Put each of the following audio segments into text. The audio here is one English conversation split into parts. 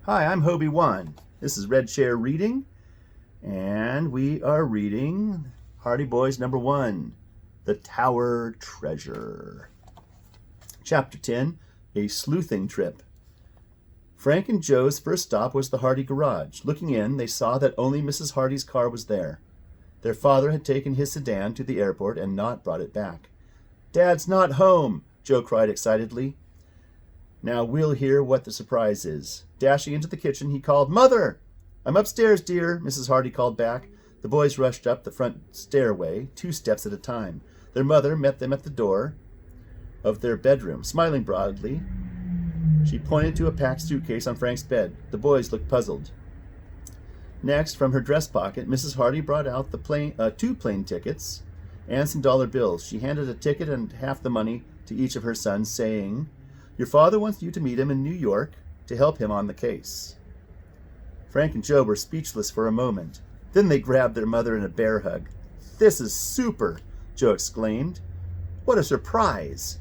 Hi, I'm Hobie One. This is Red Chair Reading, and we are reading Hardy Boys number 1, The Tower Treasure. Chapter 10, A Sleuthing Trip. Frank and Joe's first stop was the Hardy garage. Looking in, they saw that only Mrs. Hardy's car was there. Their father had taken his sedan to the airport and not brought it back. "Dad's not home!" Joe cried excitedly. Now we'll hear what the surprise is. Dashing into the kitchen, he called, "Mother!" "I'm upstairs, dear," Mrs. Hardy called back. The boys rushed up the front stairway, 2 steps at a time. Their mother met them at the door of their bedroom, smiling broadly. She pointed to a packed suitcase on Frank's bed. The boys looked puzzled. Next, from her dress pocket, Mrs. Hardy brought out the 2 plane tickets and some dollar bills. She handed a ticket and half the money to each of her sons, saying, "Your father wants you to meet him in New York to help him on the case." Frank and Joe were speechless for a moment. Then they grabbed their mother in a bear hug. "This is super!" Joe exclaimed. "What a surprise!"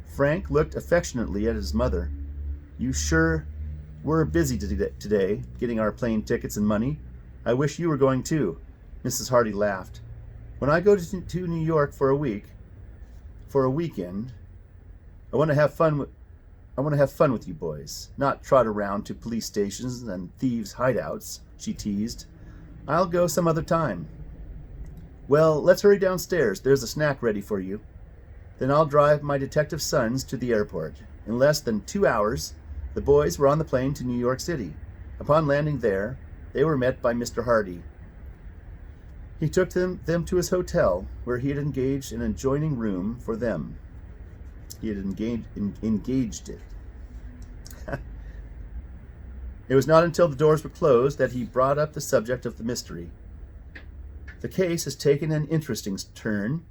Frank looked affectionately at his mother. "You sure were busy today, getting our plane tickets and money. I wish you were going too." Mrs. Hardy laughed. "When I go to New York for a weekend, I want to have fun with you boys, not trot around to police stations and thieves' hideouts," she teased. "I'll go some other time." "Well, let's hurry downstairs. There's a snack ready for you. Then I'll drive my detective sons to the airport." In less than 2 hours, the boys were on the plane to New York City. Upon landing there, they were met by Mr. Hardy. He took them to his hotel, where he had engaged an adjoining room for them. He had engaged it. It was not until the doors were closed that he brought up the subject of the mystery. "The case has taken an interesting turn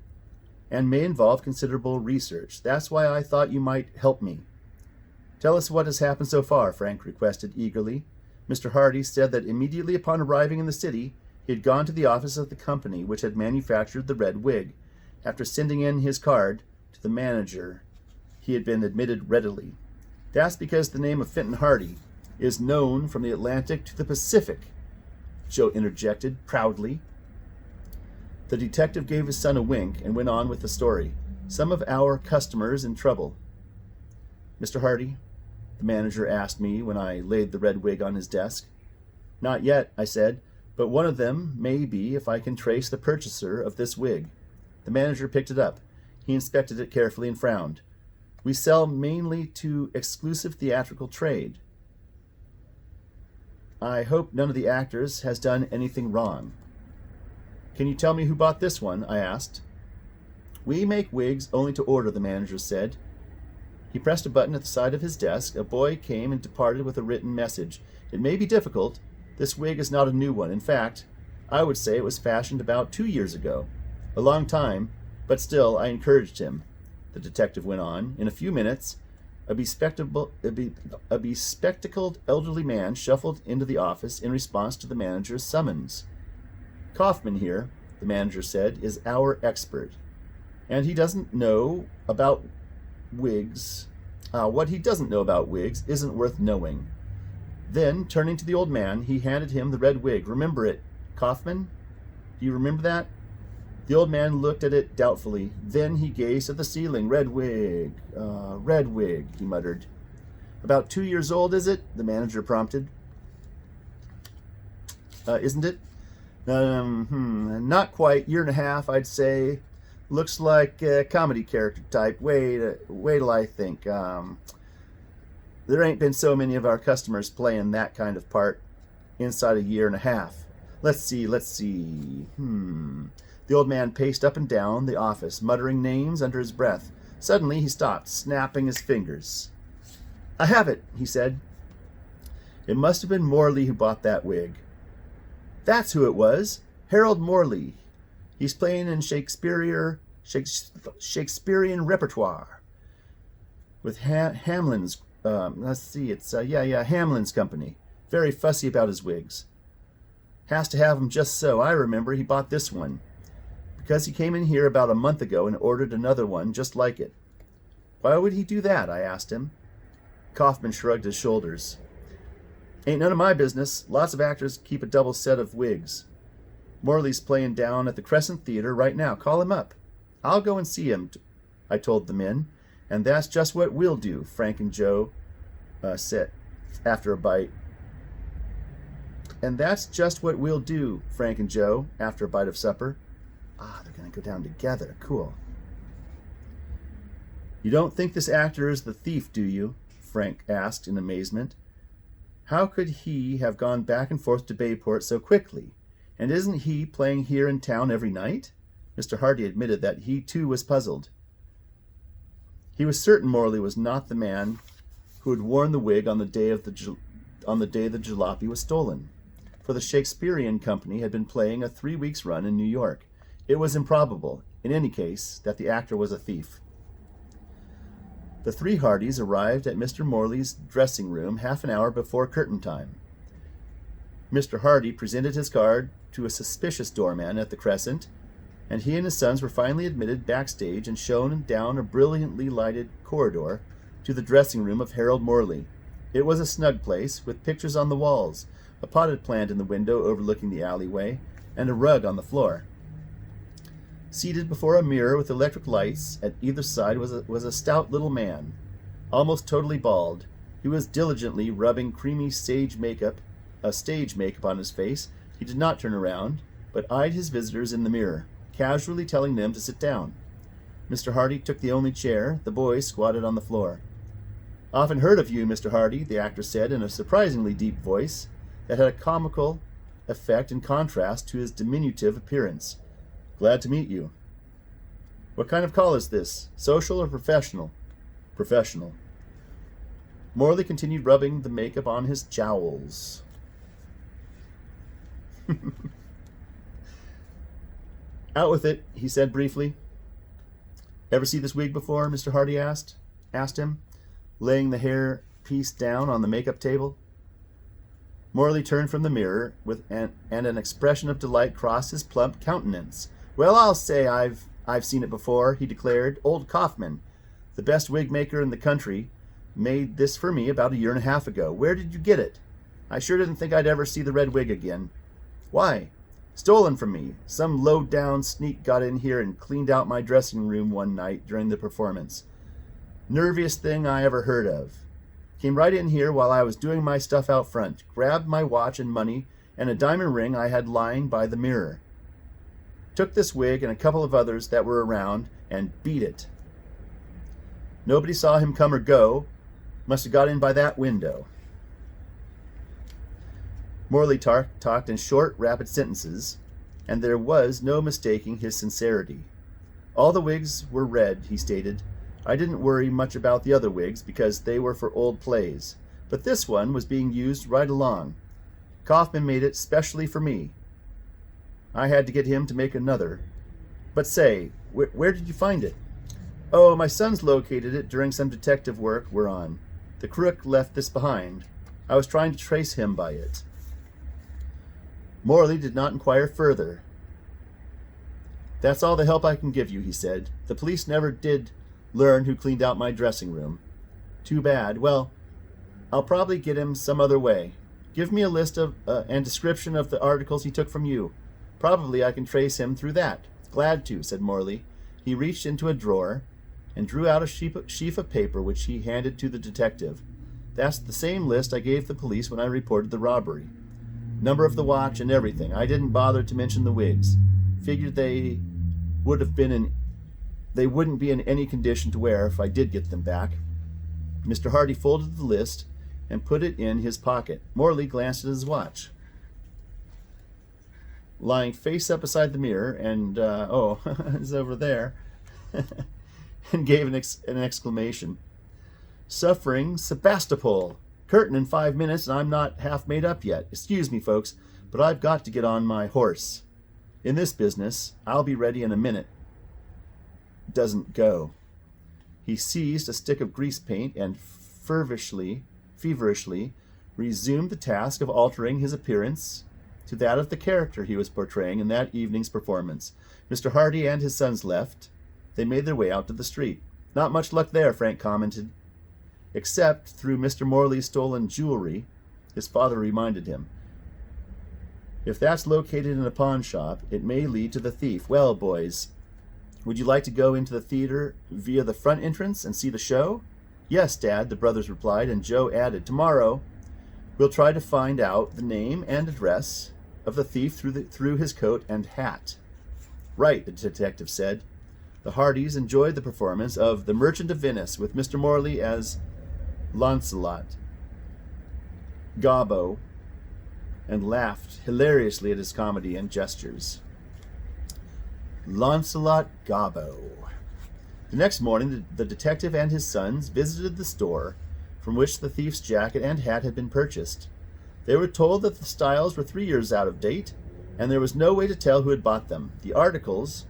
and may involve considerable research. That's why I thought you might help me." "Tell us what has happened so far," Frank requested eagerly. Mr. Hardy said that immediately upon arriving in the city, he had gone to the office of the company which had manufactured the red wig. After sending in his card to the manager, he had been admitted readily. "That's because the name of Fenton Hardy is known from the Atlantic to the Pacific," Joe interjected proudly. The detective gave his son a wink and went on with the story. "Some of our customers in trouble." "Mr. Hardy?" the manager asked me when I laid the red wig on his desk. "Not yet," I said, "but one of them may be if I can trace the purchaser of this wig." The manager picked it up. He inspected it carefully and frowned. "We sell mainly to exclusive theatrical trade. I hope none of the actors has done anything wrong." "Can you tell me who bought this one?" I asked. "We make wigs only to order," the manager said. He pressed a button at the side of his desk. A boy came and departed with a written message. "It may be difficult. This wig is not a new one. In fact, I would say it was fashioned about 2 years ago. A long time, but still I encouraged him," the detective went on. In a few minutes, a bespectacled elderly man shuffled into the office in response to the manager's summons. "Kaufman here," the manager said, "is our expert, and he doesn't know about wigs. What he doesn't know about wigs isn't worth knowing." Then, turning to the old man, he handed him the red wig. "Remember it, Kaufman? Do you remember that?" The old man looked at it doubtfully. Then he gazed at the ceiling. Red wig, he muttered. "About 2 years old, is it?" the manager prompted. "Isn't it?" Not quite. 1.5 years, I'd say. Looks like a comedy character type. Wait till I think. There ain't been so many of our customers playing that kind of part inside 1.5 years. Let's see. The old man paced up and down the office, muttering names under his breath. Suddenly he stopped, snapping his fingers. "I have it," he said. "It must have been Morley who bought that wig." "That's who it was. Harold Morley. He's playing in Shakespearean repertoire with Hamlin's. Hamlin's company. Very fussy about his wigs. Has to have them just so. I remember he bought this one because he came in here about a month ago and ordered another one just like it." "Why would he do that?" I asked him. Kaufman shrugged his shoulders. Ain't none of my business. Lots of actors keep a double set of wigs. Morley's playing down at the Crescent Theater right now. Call him up. I'll go and see him, I told the men. And that's just what we'll do, Frank and Joe said after a bite. And that's just what we'll do, Frank and Joe, after a bite of supper. They're going to go down together. Cool. You don't think this actor is the thief, do you? Frank asked in amazement. How could he have gone back and forth to Bayport so quickly? And isn't he playing here in town every night? Mr. Hardy admitted that he too was puzzled. He was certain Morley was not the man who had worn the wig on the day the jalopy was stolen, for the Shakespearean Company had been playing a 3 weeks run in New York. It was improbable, in any case, that the actor was a thief. The three Hardys arrived at Mr. Morley's dressing room half an hour before curtain time. Mr. Hardy presented his card to a suspicious doorman at the Crescent, and he and his sons were finally admitted backstage and shown down a brilliantly lighted corridor to the dressing room of Harold Morley. It was a snug place, with pictures on the walls, a potted plant in the window overlooking the alleyway, and a rug on the floor. Seated before a mirror with electric lights at either side was a stout little man, almost totally bald. He was diligently rubbing creamy stage makeup on his face. He did not turn around, but eyed his visitors in the mirror, casually telling them to sit down. Mr. Hardy took the only chair. The boys squatted on the floor. Often heard of you, Mr. Hardy, the actor said in a surprisingly deep voice that had a comical effect in contrast to his diminutive appearance. Glad to meet you. What kind of call is this? Social or professional? Professional. Morley continued rubbing the makeup on his jowls. Out with it, he said briefly. Ever see this wig before? Mr. Hardy asked him, laying the hair piece down on the makeup table. Morley turned from the mirror and an expression of delight crossed his plump countenance. Well, I'll say I've seen it before, he declared. Old Kaufman, the best wig maker in the country, made this for me about 1.5 years ago. Where did you get it? I sure didn't think I'd ever see the red wig again. Why? Stolen from me. Some low-down sneak got in here and cleaned out my dressing room one night during the performance. Nerviest thing I ever heard of. Came right in here while I was doing my stuff out front, grabbed my watch and money and a diamond ring I had lying by the mirror. Took this wig and a couple of others that were around and beat it. Nobody saw him come or go. Must have got in by that window. Morley talked in short, rapid sentences, and there was no mistaking his sincerity. All the wigs were red, he stated. I didn't worry much about the other wigs because they were for old plays, but this one was being used right along. Kaufman made it specially for me. I had to get him to make another. But say, where did you find it? Oh, my son's located it during some detective work we're on. The crook left this behind. I was trying to trace him by it. Morley did not inquire further. That's all the help I can give you, he said. The police never did learn who cleaned out my dressing room. Too bad. Well, I'll probably get him some other way. Give me a list of and description of the articles he took from you. Probably I can trace him through that. Glad to, said Morley. He reached into a drawer and drew out a sheaf of paper which he handed to the detective. That's the same list I gave the police when I reported the robbery. Number of the watch and everything. I didn't bother to mention the wigs. Figured they wouldn't be in any condition to wear if I did get them back. Mr. Hardy folded the list and put it in his pocket. Morley glanced at his watch. Lying face up beside the mirror, and, it's over there, and gave an exclamation. Suffering Sebastopol. Curtain in 5 minutes, and I'm not half made up yet. Excuse me, folks, but I've got to get on my horse. In this business, I'll be ready in a minute. Doesn't go. He seized a stick of grease paint and feverishly resumed the task of altering his appearance to that of the character he was portraying in that evening's performance. Mr. Hardy and his sons left. They made their way out to the street. Not much luck there, Frank commented, except through Mr. Morley's stolen jewelry. His father reminded him, "If that's located in a pawn shop, it may lead to the thief. Well, boys, would you like to go into the theater via the front entrance and see the show?" "Yes, Dad," the brothers replied, and Joe added, "Tomorrow, we'll try to find out the name and address of the thief through his coat and hat." "Right," the detective said. The Hardys enjoyed the performance of The Merchant of Venice with Mr. Morley as Launcelot Gobbo, and laughed hilariously at his comedy and gestures. Launcelot Gobbo. The next morning, the detective and his sons visited the store from which the thief's jacket and hat had been purchased. They were told that the styles were 3 years out of date, and there was no way to tell who had bought them. The articles,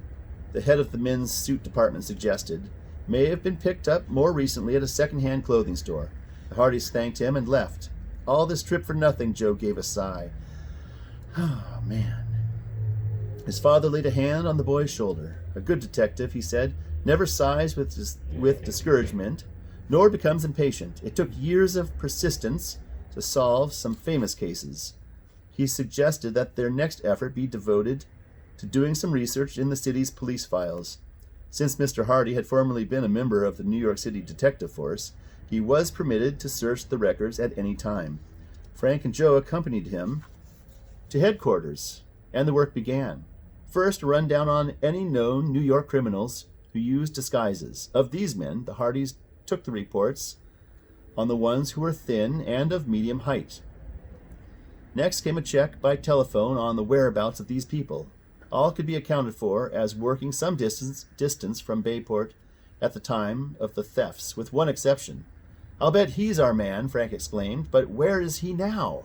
the head of the men's suit department suggested, may have been picked up more recently at a second-hand clothing store. The Hardys thanked him and left. "All this trip for nothing," Joe gave a sigh. "Oh, man." His father laid a hand on the boy's shoulder. "A good detective," he said, "never sighs with discouragement, nor becomes impatient. It took years of persistence to solve some famous cases." He suggested that their next effort be devoted to doing some research in the city's police files. Since Mr. Hardy had formerly been a member of the New York City Detective Force, he was permitted to search the records at any time. Frank and Joe accompanied him to headquarters, and the work began. First, a rundown on any known New York criminals who used disguises. Of these men, the Hardys took the reports on the ones who were thin and of medium height. Next came a check by telephone on the whereabouts of these people. All could be accounted for as working some distance from Bayport at the time of the thefts, with one exception. "I'll bet he's our man," Frank exclaimed, "but where is he now?"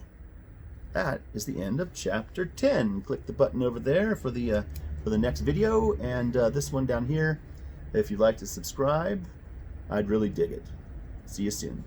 That is the end of Chapter 10. Click the button over there for the next video, and this one down here. If you'd like to subscribe, I'd really dig it. See you soon.